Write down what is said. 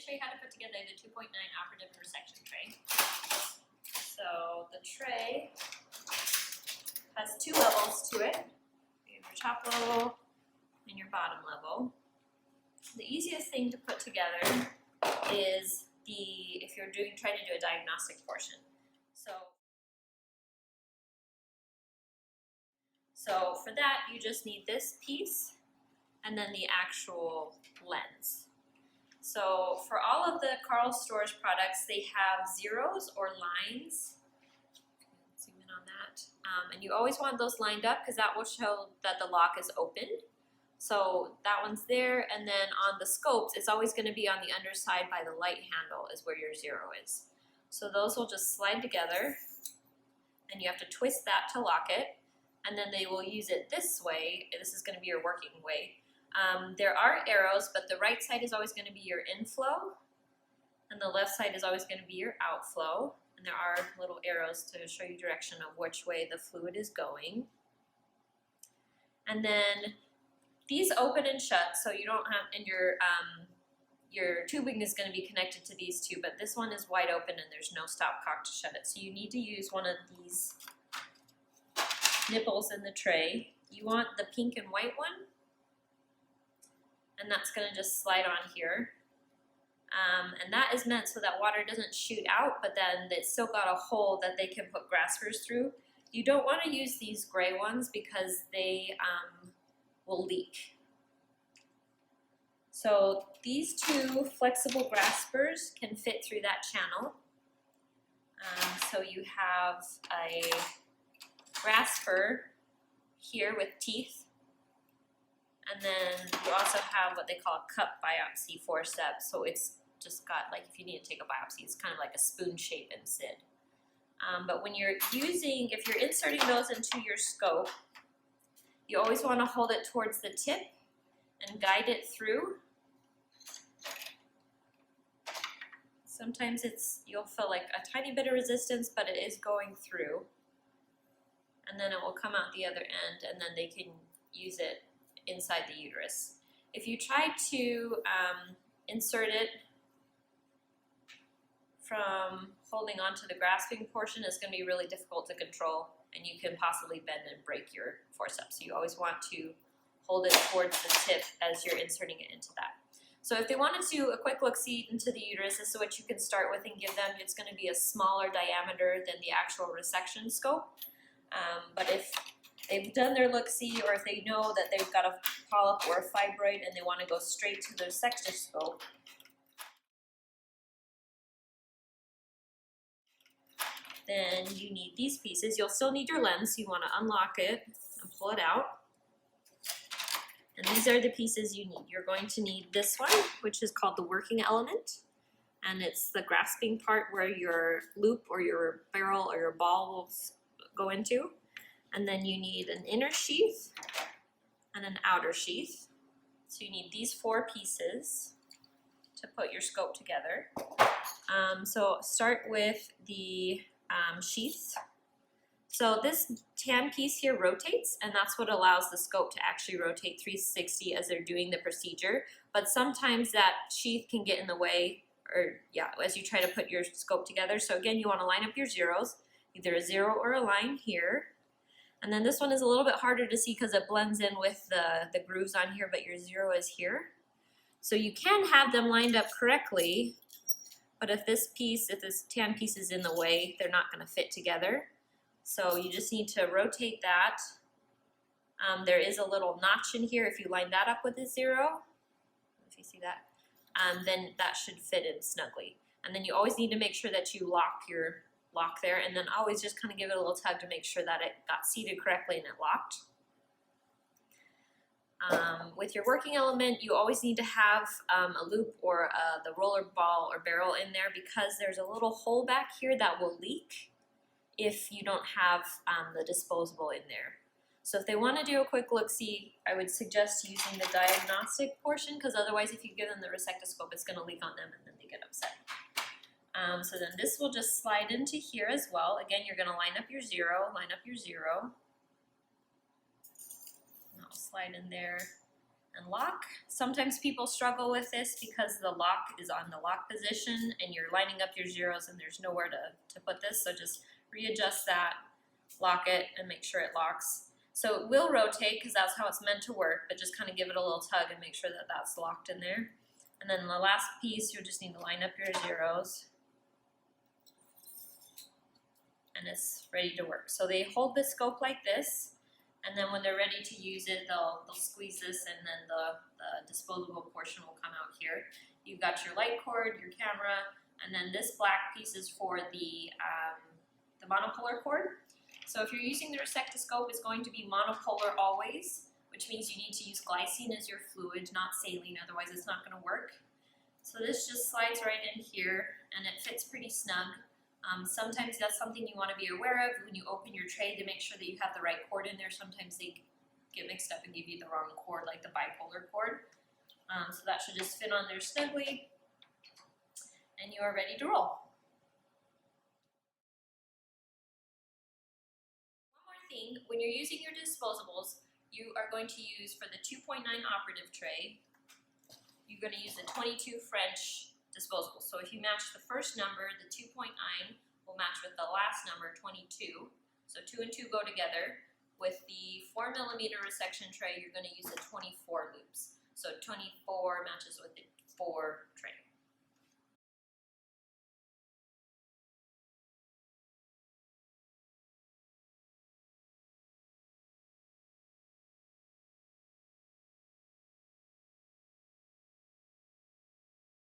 show you how to put together the 2.9 operative resection tray. So the tray has two levels to it. You have your top level and your bottom level. The easiest thing to put together is if you're trying to do a diagnostic portion. So for that, you just need this piece and then the actual lens. So for all of the Karl Storz products, they have zeros or lines. Zoom in on that. And you always want those lined up because that will show that the lock is open. So that one's there, and then on the scopes, it's always going to be on the underside by the light handle is where your zero is. So those will just slide together, and you have to twist that to lock it, and then they will use it this way. This is going to be your working way. There are arrows, but the right side is always going to be your inflow, and the left side is always going to be your outflow. And there are little arrows to show you direction of which way the fluid is going. And then these open and shut, so you don't have, and your tubing is going to be connected to these two, but this one is wide open and there's no stopcock to shut it. So you need to use one of these nipples in the tray. You want the pink and white one, and that's going to just slide on here. And that is meant so that water doesn't shoot out, but then it's still got a hole that they can put graspers through. You don't want to use these gray ones because they will leak. So these two flexible graspers can fit through that channel. So you have a grasper here with teeth, and then you also have what they call a cup biopsy forceps. So it's just got, like, if you need to take a biopsy, it's kind of like a spoon shape in SID. But when you're if you're inserting those into your scope, you always want to hold it towards the tip and guide it through. Sometimes you'll feel like a tiny bit of resistance, but it is going through. And then it will come out the other end, and then they can use it inside the uterus. If you try to insert it from holding onto the grasping portion, it's going to be really difficult to control, and you can possibly bend and break your forceps. So you always want to hold it towards the tip as you're inserting it into that. So if they wanted to do a quick look-see into the uterus, this is what you can start with and give them. It's going to be a smaller diameter than the actual resection scope. But if they've done their look-see, or if they know that they've got a polyp or a fibroid and they want to go straight to the resection scope, then you need these pieces. You'll still need your lens, so you want to unlock it and pull it out. And these are the pieces you need. You're going to need this one, which is called the working element. And it's the grasping part where your loop or your barrel or your ball will go into. And then you need an inner sheath and an outer sheath. So you need these four pieces to put your scope together. So start with the sheath. So this tan piece here rotates, and that's what allows the scope to actually rotate 360 as they're doing the procedure. But sometimes that sheath can get in the way, or as you try to put your scope together. So again, you want to line up your zeros, either a zero or a line here. And then this one is a little bit harder to see because it blends in with the grooves on here, but your zero is here. So you can have them lined up correctly, but if this tan piece is in the way, they're not going to fit together. So you just need to rotate that. There is a little notch in here. If you line that up with a zero, if you see that, then that should fit in snugly. And then you always need to make sure that you lock your lock there, and then always just kind of give it a little tug to make sure that it got seated correctly and it locked. With your working element, you always need to have a loop or the roller ball or barrel in there, because there's a little hole back here that will leak if you don't have the disposable in there. So if they want to do a quick look-see, I would suggest using the diagnostic portion, because otherwise if you give them the resectoscope, it's going to leak on them and then they get upset. So then this will just slide into here as well. Again, you're going to line up your zero, And that'll slide in there. and lock. Sometimes people struggle with this because the lock is on the lock position and you're lining up your zeros and there's nowhere to put this, so just readjust that, lock it, and make sure it locks. So it will rotate because that's how it's meant to work, but just kind of give it a little tug and make sure that that's locked in there. And then the last piece, you'll just need to line up your zeros. And it's ready to work. So they hold the scope like this, and then when they're ready to use it, they'll squeeze this, and then the disposable portion will come out here. You've got your light cord, your camera, and then this black piece is for the monopolar cord. So if you're using the resectoscope, it's going to be monopolar always, which means you need to use glycine as your fluid, not saline, otherwise it's not going to work. So this just slides right in here, and it fits pretty snug. Sometimes that's something you want to be aware of when you open your tray to make sure that you have the right cord in there. Sometimes they get mixed up and give you the wrong cord, like the bipolar cord. So that should just fit on there snugly, and you are ready to roll. One more thing, when you're using your disposables, you are going to use, for the 2.9 operative tray, you're going to use the 22 French disposable. So if you match the first number, the 2.9 will match with the last number, 22. So 2 and 2 go together. With the 4mm resection tray, you're going to use the 24 loops. So 24 matches with the 4 tray.